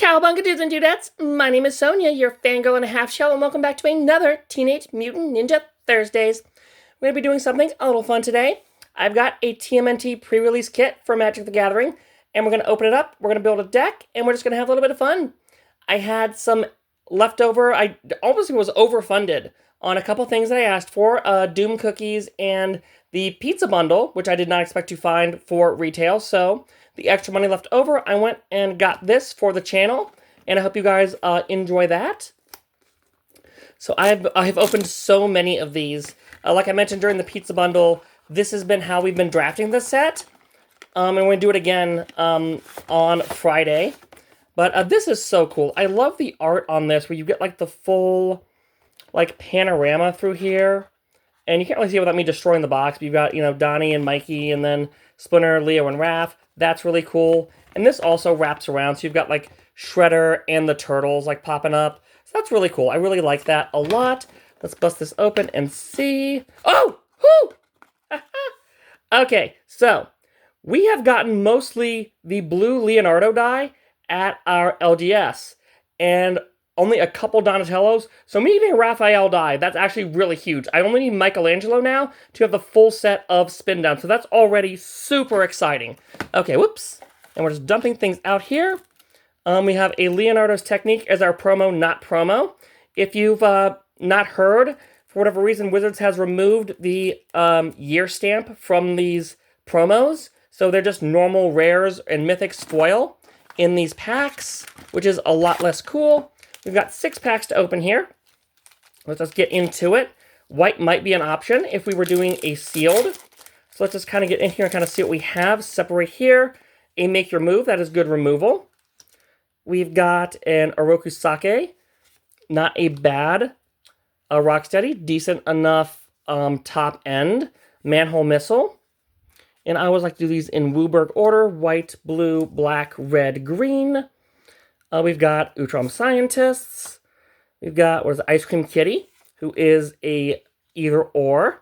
Cowabunga Dudes and Dudettes, my name is Sonia, your fangirl and a half shell, and welcome back to another Teenage Mutant Ninja Thursdays. We're going to be doing something a little fun today. I've got a TMNT pre-release kit for Magic the Gathering, and we're going to open it up, we're going to build a deck, and we're just going to have a little bit of fun. I had some leftover, I almost was overfunded on a couple things that I asked for, Doom cookies and the pizza bundle, which I did not expect to find for retail, so the extra money left over, I went and got this for the channel, and I hope you guys enjoy that. So I have opened so many of these. Like I mentioned during the pizza bundle, this has been how we've been drafting this set, and we're going to do it again on Friday. But this is so cool. I love the art on this, where you get like the full like panorama through here. And you can't really see it without me destroying the box. But you've got, you know, Donnie and Mikey, and then Splinter, Leo, and Raph. That's really cool. And this also wraps around, so you've got like Shredder and the Turtles like popping up. So that's really cool. I really like that a lot. Let's bust this open and see. Oh! Whoo! Okay, so we have gotten mostly the blue Leonardo die at our LGS. And only a couple Donatellos. So me getting a Raphael die, that's actually really huge. I only need Michelangelo now to have the full set of spin down. So that's already super exciting. Okay, whoops. And we're just dumping things out here. We have a Leonardo's Technique as our promo, not promo. If you've not heard, for whatever reason, Wizards has removed the year stamp from these promos. So they're just normal rares and mythics foil in these packs, which is a lot less cool. We've got 6 packs to open here. Let's just get into it. White might be an option if we were doing a sealed. So let's just kind of get in here and kind of see what we have. Separate here. A Make Your Move. That is good removal. We've got an Oroku Sake. Not a bad Rocksteady. Decent enough top end. Manhole Missile. And I always like to do these in Wooburg order. White, blue, black, red, green. We've got Utrom Scientists. We've got, Ice Cream Kitty, who is a either-or.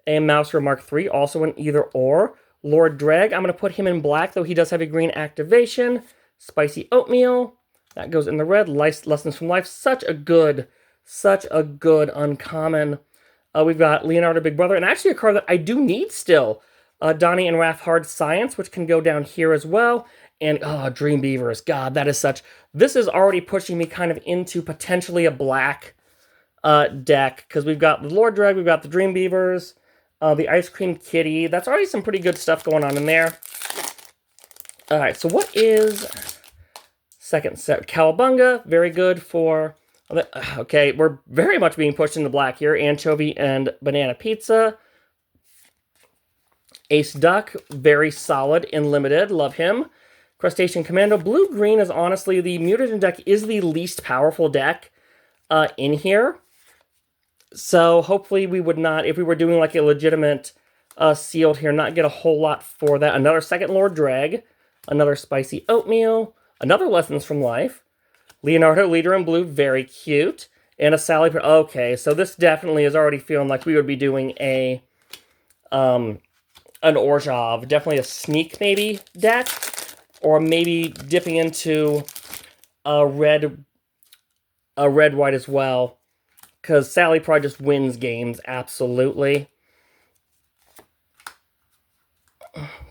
A Mouser Mark III, also an either-or. Lord Dreg, I'm going to put him in black, though he does have a green activation. Spicy Oatmeal, that goes in the red. Lessons from Life, such a good uncommon. We've got Leonardo Big Brother, and actually a card that I do need still. Donnie and Raph Hard Science, which can go down here as well. And, Dream Beavers. God, that is such... This is already pushing me kind of into potentially a black deck. Because we've got the Lord Drag, we've got the Dream Beavers, the Ice Cream Kitty. That's already some pretty good stuff going on in there. Alright, so what is... Second set? Cowabunga. Very good for... Okay, we're very much being pushed into black here. Anchovy and Banana Pizza. Ace Duck. Very solid in limited. Love him. Crustacean Commando. Blue-green is honestly, the Mutagen deck is the least powerful deck in here. So hopefully we would not, if we were doing like a legitimate sealed here, not get a whole lot for that. Another second Lord Drag. Another Spicy Oatmeal. Another Lessons from Life. Leonardo Leader in Blue. Very cute. And a Sally. Okay, so this definitely is already feeling like we would be doing a an Orzhov. Definitely a Sneak maybe deck. Or maybe dipping into a red-white as well. Because Sally probably just wins games, absolutely.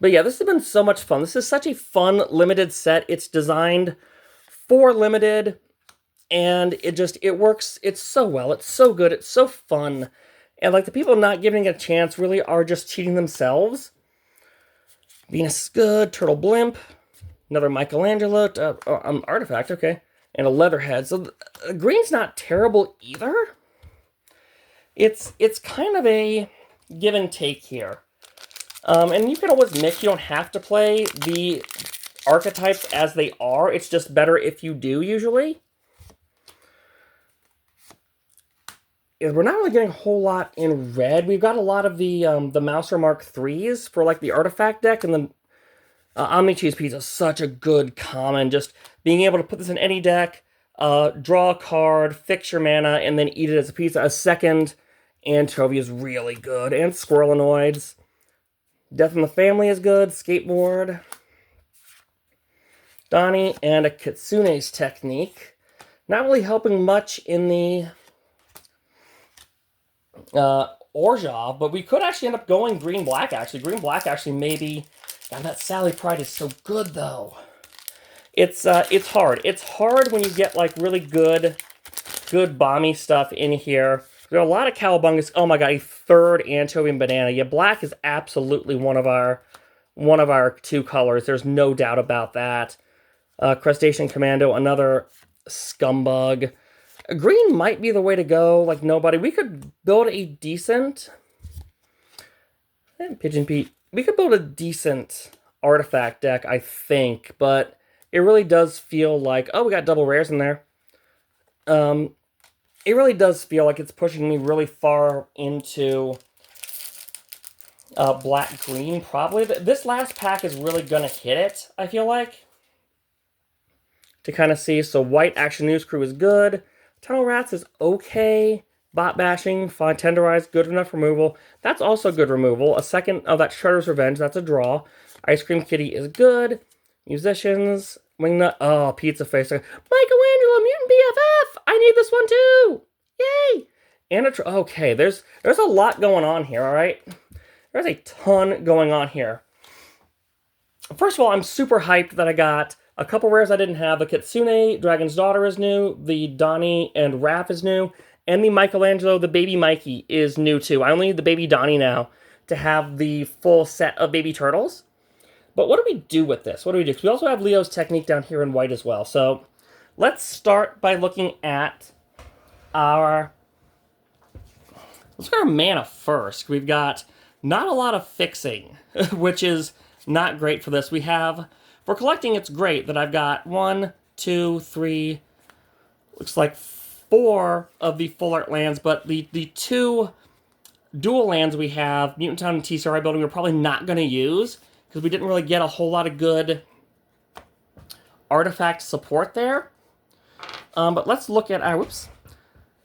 But yeah, this has been so much fun. This is such a fun, limited set. It's designed for limited. And it works, it's so well. It's so good. It's so fun. And like the people not giving it a chance really are just cheating themselves. Venus is good. Turtle Blimp. Another Michelangelo, artifact, okay. And a Leatherhead. So green's not terrible either. It's kind of a give and take here. And you can always mix. You don't have to play the archetypes as they are. It's just better if you do, usually. We're not really getting a whole lot in red. We've got a lot of the Mouser Mark IIIs for like the artifact deck, and then Omni Cheese Pizza is such a good common. Just being able to put this in any deck, draw a card, fix your mana, and then eat it as a pizza. A second Anchovy is really good. And Squirrelinoids. Death in the Family is good. Skateboard. Donnie and a Kitsune's Technique. Not really helping much in the Orzhov, but we could actually end up going green-black, actually. Green-black actually maybe... God, that Sally Pride is so good, though. It's hard. It's hard when you get, like, really good bomby stuff in here. There are a lot of Cowabungas. Oh, my God, a third Anchovy and Banana. Yeah, black is absolutely one of our two colors. There's no doubt about that. Crustacean Commando, another scumbug. Green might be the way to go, like nobody. We could build a decent... Pigeon Pete. We could build a decent artifact deck, I think, but it really does feel like... Oh, we got double rares in there. It really does feel like it's pushing me really far into black-green, probably. This last pack is really going to hit it, I feel like. To kind of see. So white Action News Crew is good. Tunnel Rats is okay. Bot Bashing, fine. Tenderize, good enough removal. That's also good removal. A second of that Shredder's Revenge, that's a draw. Ice Cream Kitty is good. Musicians, Wingnut, oh, Pizza Face. Michelangelo, Mutant BFF! I need this one too! Yay! And okay, there's a lot going on here, alright? There's a ton going on here. First of all, I'm super hyped that I got a couple rares I didn't have. The Kitsune, Dragon's Daughter is new. The Donnie and Raph is new. And the Michelangelo, the Baby Mikey, is new too. I only need the Baby Donnie now to have the full set of baby turtles. But what do we do with this? What do we do? Because we also have Leo's Technique down here in white as well. So let's start by looking at our... Let's look at our mana first. We've got not a lot of fixing, which is not great for this. We have... For collecting, it's great that I've got 1, 2, 3, looks like 4 of the full art lands, but the 2 dual lands we have, Mutant Town and TCRI Building, we're probably not going to use, because we didn't really get a whole lot of good artifact support there. But let's look at our,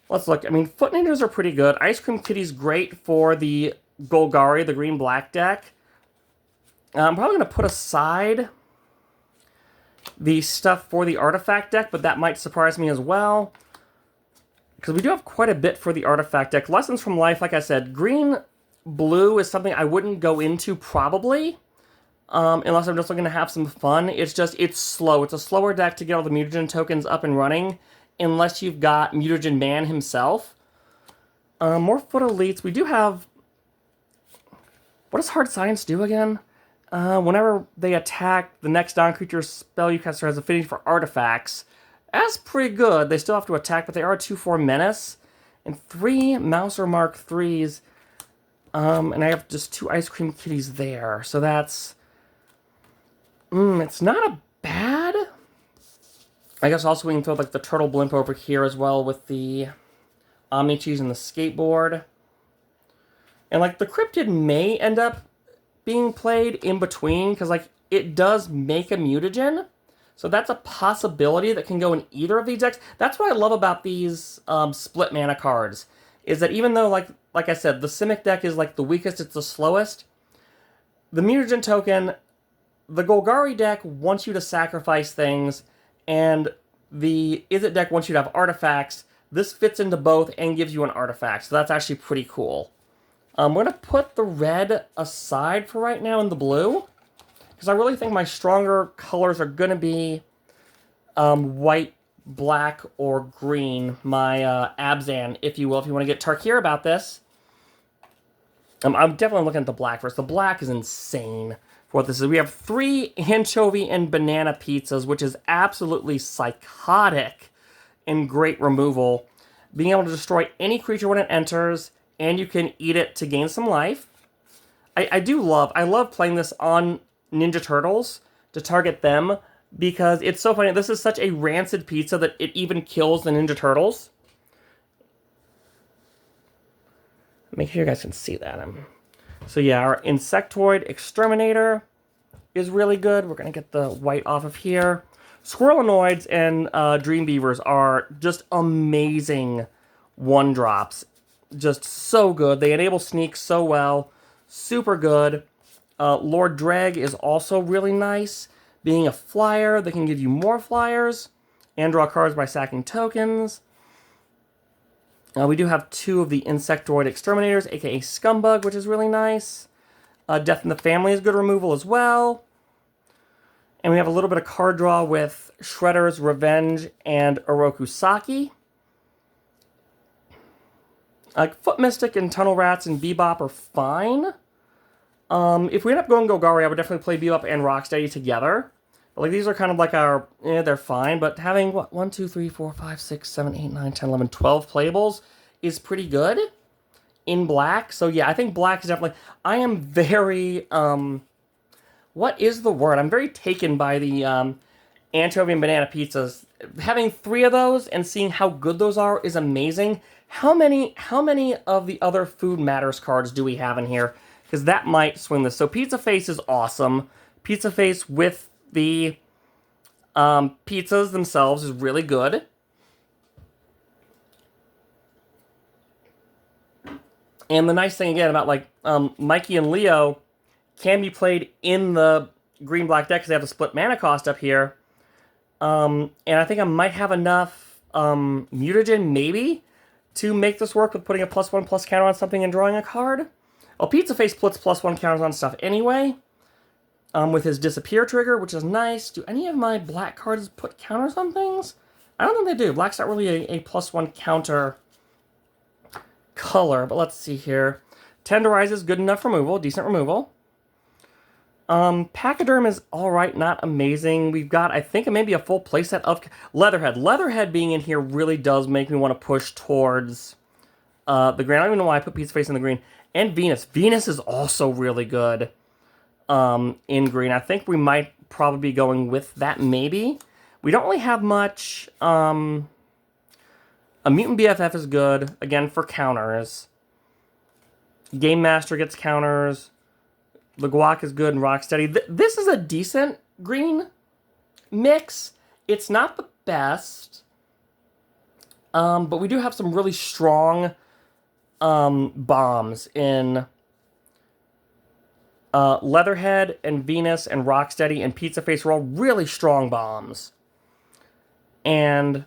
let's look, I mean, Foot Ninjas are pretty good. Ice Cream Kitty's great for the Golgari, the green-black deck. I'm probably going to put aside the stuff for the artifact deck, but that might surprise me as well, because we do have quite a bit for the artifact deck. Lessons from Life, like I said, green-blue is something I wouldn't go into, probably, unless I'm just looking to have some fun. It's slow. It's a slower deck to get all the mutagen tokens up and running, unless you've got Mutagen Man himself. More Foot Elites. We do have... What does Hard Science do again? Whenever they attack, the next non-creature spellcaster has affinity for artifacts. That's pretty good. They still have to attack, but they are a 2/4 menace. And 3 Mouser Mark 3s. And I have just 2 Ice Cream Kitties there. So that's... it's not a bad... I guess also we can throw like the Turtle Blimp over here as well with the Omni Cheese and the Skateboard. And like the Cryptid may end up being played in between, because like it does make a mutagen, so that's a possibility that can go in either of these decks. That's what I love about these split mana cards, is that even though like I said, the Simic deck is like the weakest, it's the slowest, the mutagen token, the Golgari deck wants you to sacrifice things, and the Izzet deck wants you to have artifacts. This fits into both and gives you an artifact, so that's actually pretty cool. I'm going to put the red aside for right now in the blue, because I really think my stronger colors are going to be white, black, or green. My Abzan, if you will, if you want to get Tarkir about this. I'm definitely looking at the black first. The black is insane for what this is. We have 3 anchovy and banana pizzas, which is absolutely psychotic and great removal. Being able to destroy any creature when it enters, and you can eat it to gain some life. I love playing this on Ninja Turtles to target them, because it's so funny. This is such a rancid pizza that it even kills the Ninja Turtles. Make sure you guys can see that. So yeah, our Insectoid Exterminator is really good. We're going to get the white off of here. Squirrelinoids and Dream Beavers are just amazing 1-drops. Just so good. They enable sneak so well. Super good. Lord Dreg is also really nice, Being a flyer, they can give you more flyers and draw cards by sacking tokens. We do have 2 of the Insectoid Exterminators, aka Scumbug, which is really nice. Death in the Family is good removal as well. And we have a little bit of card draw with Shredder's Revenge and Orokusaki. Foot Mystic and Tunnel Rats and Bebop are fine. If we end up going Golgari, I would definitely play Bebop and Rocksteady together. But, like, these are kind of like our, they're fine. But having, 1, 2, 3, 4, 5, 6, 7, 8, 9, 10, 11, 12 playables is pretty good in black. So, yeah, I think black is definitely... I am very, what is the word? I'm very taken by the anchovy and banana pizzas. Having 3 of those and seeing how good those are is amazing. How many of the other Food Matters cards do we have in here? Because that might swing this. So Pizza Face is awesome. Pizza Face with the pizzas themselves is really good. And the nice thing again about like Mikey and Leo can be played in the green-black deck because they have the split mana cost up here. And I think I might have enough mutagen maybe to make this work with putting a +1/+1 counter on something and drawing a card. Well, Pizza Face puts +1 counters on stuff anyway. With his disappear trigger, which is nice. Do any of my black cards put counters on things? I don't think they do. Black's not really a +1 counter color, but let's see here. Tenderize is good enough removal, decent removal. Pachyderm is alright, not amazing. We've got, I think, maybe a full playset of Leatherhead. Leatherhead being in here really does make me want to push towards the green. I don't even know why I put Pizza Face in the green. And Venus. Venus is also really good. In green. I think we might probably be going with that, maybe. We don't really have much. A Mutant BFF is good, again, for counters. Game Master gets counters. The Guac is good and Rocksteady. This is a decent green mix. It's not the best. But we do have some really strong bombs in... Leatherhead and Venus and Rocksteady and Pizza Face are all really strong bombs. And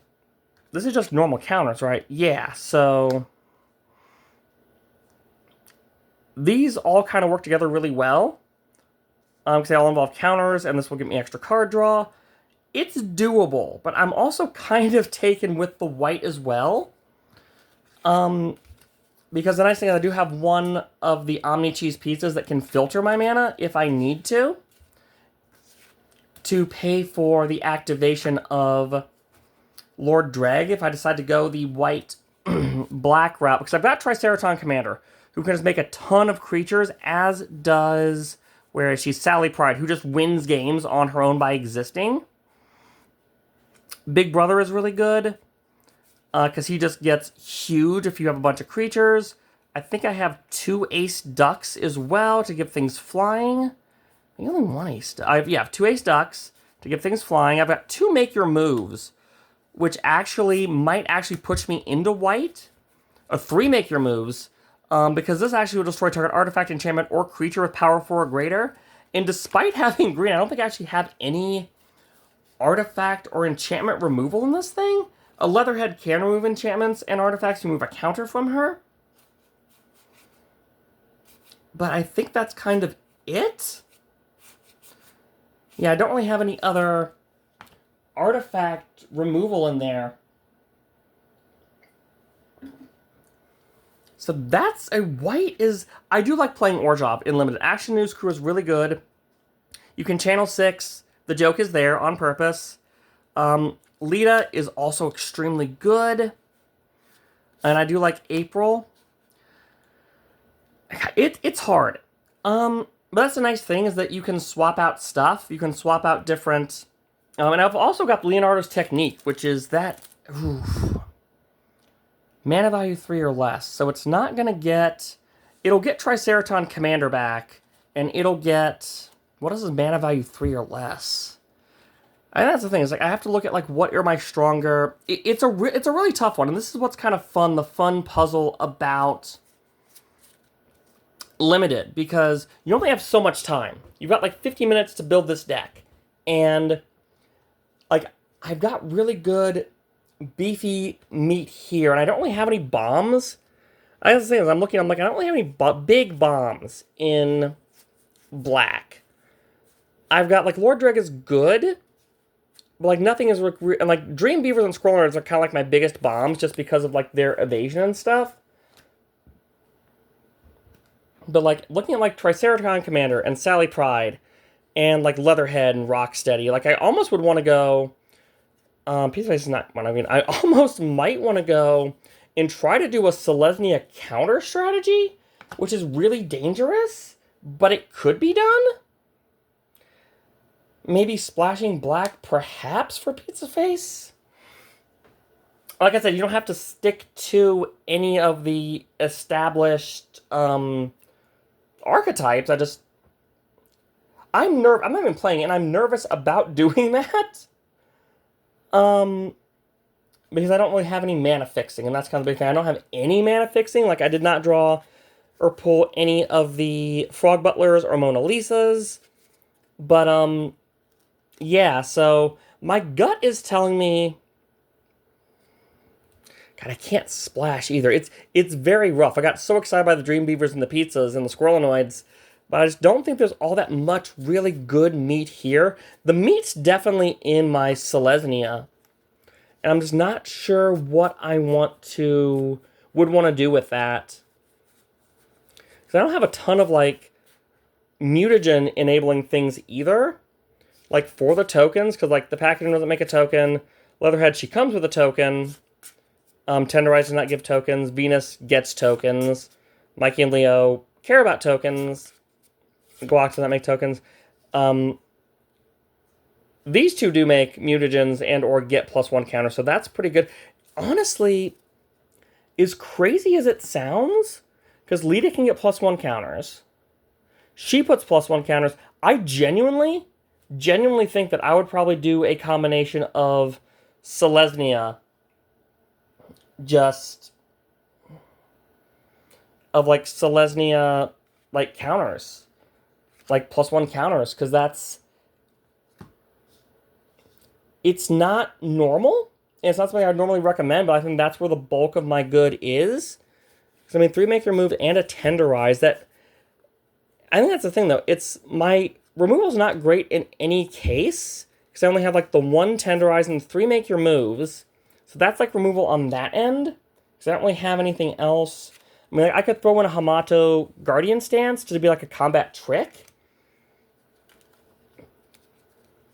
this is just normal counters, right? Yeah, so... These all kind of work together really well. Because they all involve counters, and this will give me extra card draw. It's doable, but I'm also kind of taken with the white as well. Because the nice thing is I do have one of the Omni Cheese pizzas that can filter my mana if I need to pay for the activation of Lord Dreg if I decide to go the white-black route. Because I've got Triceraton Commander, who can just make a ton of creatures, as does, where is she? Sally Pride, who just wins games on her own by existing. Big Brother is really good. Because he just gets huge if you have a bunch of creatures. I think I have 2 Ace Ducks as well to give things flying. I think only 1 Ace Duck. I have 2 Ace Ducks to give things flying. I've got 2 Make Your Moves, which actually might push me into white. Or 3 Make Your Moves, because this actually will destroy target artifact, enchantment, or creature with power 4 or greater. And despite having green, I don't think I actually have any artifact or enchantment removal in this thing. A Leatherhead can remove enchantments and artifacts. You move a counter from her. But I think that's kind of it. Yeah, I don't really have any other artifact removal in there. So that's a white is... I do like playing Orzhov in Limited. Action News Crew is really good. You can channel 6. The joke is there on purpose. Lita is also extremely good. And I do like April. It's hard. But that's the nice thing, is that you can swap out stuff. You can swap out different... and I've also got Leonardo's Technique, which is that... Mana value 3 or less. So it's not going to get... It'll get Triceraton Commander back. And it'll get... What is his mana value 3 or less? And that's the thing, is like I have to look at like what are my stronger... It's a really tough one, and this is what's kind of fun, the fun puzzle about Limited, because you only have so much time. You've got like 50 minutes to build this deck. And, like, I've got really good beefy meat here, and I don't really have any bombs. I was saying, I'm looking, I'm like, I don't really have any big bombs in black. I've got, like, Lord Dreg is good, but, like, nothing is, and, like, Dream Beavers and Scroll Nerds are kind of like my biggest bombs just because of, like, their evasion and stuff. But, like, looking at, like, Triceratops Commander and Sally Pride and, like, Leatherhead and Rocksteady, like, I almost would want to go, Piece of Ice is not one, I mean, I almost might want to go and try to do a Selesnya counter strategy, which is really dangerous, but it could be done. Maybe splashing black, perhaps, for Pizza Face? Like I said, you don't have to stick to any of the established archetypes. I'm not even playing, and I'm nervous about doing that. Because I don't really have any mana fixing, and that's kind of the big thing. I don't have any mana fixing. Like, I did not draw or pull any of the Frog Butlers or Mona Lisas. But, yeah, so my gut is telling me... God, I can't splash either. It's very rough. I got so excited by the Dream Beavers and the pizzas and the Squirrelanoids, but I just don't think there's all that much really good meat here. The meat's definitely in my Selesnya, and I'm just not sure what I would want to do with that. Because I don't have a ton of, like, mutagen enabling things either. Like, for the tokens, because, like, the packaging doesn't make a token. Leatherhead, she comes with a token. Tenderize does not give tokens. Venus gets tokens. Mikey and Leo care about tokens. Glock does not make tokens. These two do make mutagens and or get +1 counter, so that's pretty good. Honestly, as crazy as it sounds, because Lita can get +1 counters. She puts +1 counters. I genuinely think that I would probably do a combination of Selesnya, just of, like, Selesnya, like, counters. Like, +1 counters, because it's not normal, and it's not something I'd normally recommend, but I think that's where the bulk of my good is. Because, I mean, 3 make your move and a Tenderize, I think that's the thing, though. My removal's not great in any case, because I only have, like, the 1 Tenderize and 3 make your moves. So that's, like, removal on that end, because I don't really have anything else. I mean, I could throw in a Hamato Guardian Stance to be, like, a combat trick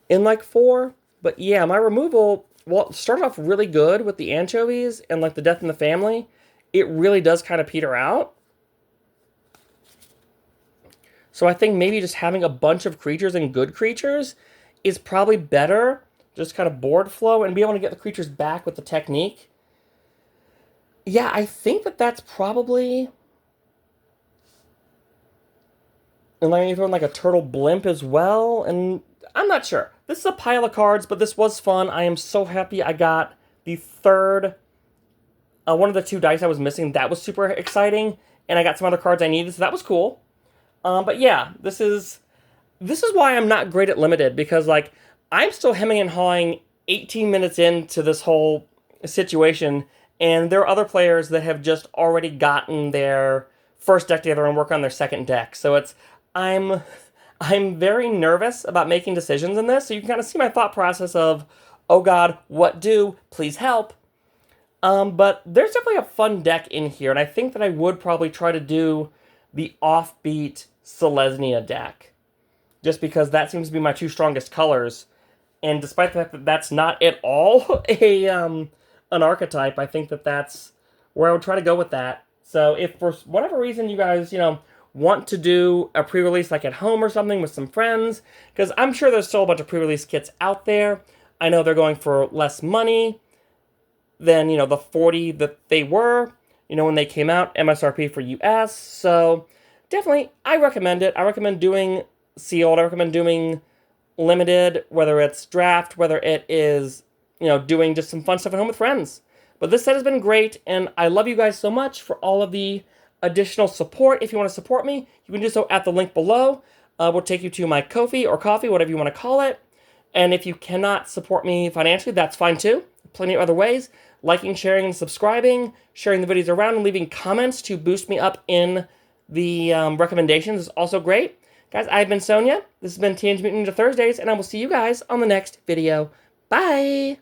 in, like, 4. But, yeah, my removal, well, it started off really good with the anchovies and, like, the Death in the Family. It really does kind of peter out. So I think maybe just having a bunch of creatures and good creatures is probably better. Just kind of board flow and be able to get the creatures back with the technique. Yeah, I think that's probably... And then you throw in, like, a Turtle Blimp as well. And I'm not sure. This is a pile of cards, but this was fun. I am so happy I got the third... one of the 2 dice I was missing. That was super exciting. And I got some other cards I needed, so that was cool. But yeah, this is why I'm not great at Limited. Because, like, I'm still hemming and hawing 18 minutes into this whole situation, and there are other players that have just already gotten their first deck together and work on their second deck. So I'm very nervous about making decisions in this, so you can kind of see my thought process of, oh god, what do? Please help. But there's definitely a fun deck in here, and I think that I would probably try to do the offbeat Selesnya deck, just because that seems to be my 2 strongest colors. And despite the fact that that's not at all an archetype, I think that that's where I would try to go with that. So if for whatever reason you guys, want to do a pre-release like at home or something with some friends, because I'm sure there's still a bunch of pre-release kits out there. I know they're going for less money than, the $40 that they were, when they came out, MSRP for US. So definitely, I recommend it. I recommend doing sealed. I recommend doing limited, whether it's draft, whether it is, doing just some fun stuff at home with friends. But this set has been great, and I love you guys so much for all of the additional support. If you want to support me, you can do so at the link below. We'll take you to my Ko-fi or coffee, whatever you want to call it. And if you cannot support me financially, that's fine too. Plenty of other ways. Liking, sharing, and subscribing, sharing the videos around, and leaving comments to boost me up in the recommendations is also great. Guys, I've been Sonia. This has been Teenage Mutant Ninja Thursdays, and I will see you guys on the next video. Bye!